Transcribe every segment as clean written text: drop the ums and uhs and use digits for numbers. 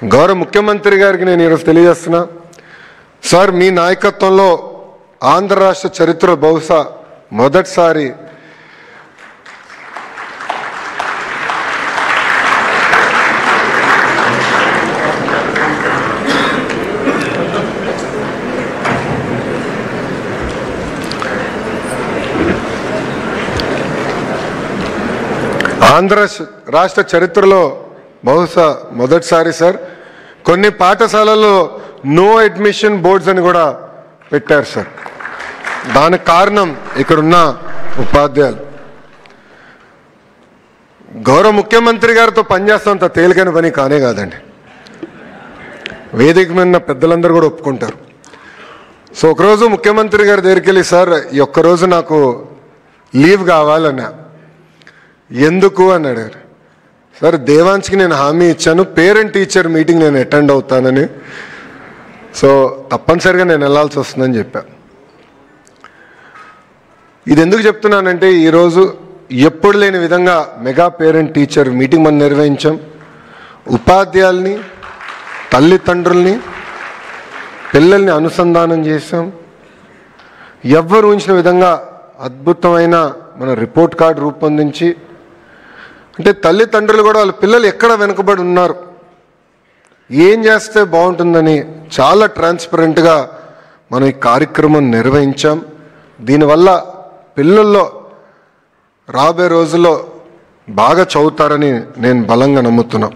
గౌరవ ముఖ్యమంత్రి గారికి నేను ఈరోజు తెలియజేస్తున్నా, సార్ మీ నాయకత్వంలో ఆంధ్ర రాష్ట్ర చరిత్ర బహుశా మొదటిసారి ఆంధ్ర రాష్ట్ర చరిత్రలో బహుశా మొదటిసారి సార్ కొన్ని పాఠశాలల్లో నో అడ్మిషన్ బోర్డ్స్ అని కూడా పెట్టారు సార్. దానికి కారణం ఇక్కడున్న ఉపాధ్యాయులు. గౌరవ ముఖ్యమంత్రి గారితో పనిచేస్తాంత తేలికైన పని కానే కాదండి. వేదిక మీద పెద్దలందరూ కూడా ఒప్పుకుంటారు. సో ఒకరోజు ముఖ్యమంత్రి గారి దగ్గరికి వెళ్ళి, సార్ ఈ ఒక్కరోజు నాకు లీవ్ కావాలన్నా. ఎందుకు అని అడిగారు. సార్ దేవాంశ్కి నేను హామీ ఇచ్చాను, పేరెంట్ టీచర్ మీటింగ్ నేను అటెండ్ అవుతానని, సో తప్పనిసరిగా నేను వెళ్ళాల్సి వస్తుందని చెప్పాను. ఇది ఎందుకు చెప్తున్నానంటే ఈరోజు ఎప్పుడు లేని విధంగా మెగా పేరెంట్ టీచర్ మీటింగ్ మనం నిర్వహించాం. ఉపాధ్యాయుల్ని, తల్లిదండ్రుల్ని, పిల్లల్ని అనుసంధానం చేసాం. ఎవ్వరు ఊహించిన విధంగా అద్భుతమైన మన రిపోర్ట్ కార్డు రూపొందించి, అంటే తల్లిదండ్రులు కూడా వాళ్ళ పిల్లలు ఎక్కడ వెనుకబడి ఉన్నారు, ఏం చేస్తే బాగుంటుందని చాలా ట్రాన్స్పరెంట్గా మనం ఈ కార్యక్రమం నిర్వహించాం. దీనివల్ల పిల్లల్లో రాబోయే రోజుల్లో బాగా చదువుతారని నేను బలంగా నమ్ముతున్నా.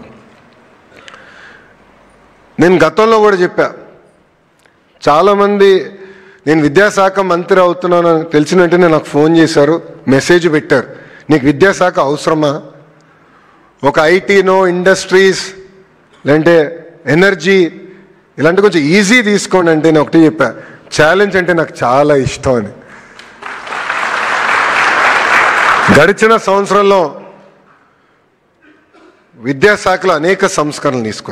నేను గతంలో కూడా చెప్పా, చాలామంది నేను విద్యాశాఖ మంత్రి అవుతున్నానని తెలిసిన వెంటనే నాకు ఫోన్ చేశారు, మెసేజ్ పెట్టారు, నీకు విద్యాశాఖ అవసరమా, ఒక ఐటీనో ఇండస్ట్రీస్ లేదంటే ఎనర్జీ ఇలాంటి కొంచెం ఈజీ తీసుకోండి అంటే నేను ఒకటి చెప్పా, ఛాలెంజ్ అంటే నాకు చాలా ఇష్టం అని. గడిచిన సంవత్సరంలో విద్యాశాఖలో అనేక సంస్కరణలు తీసుకొచ్చాను.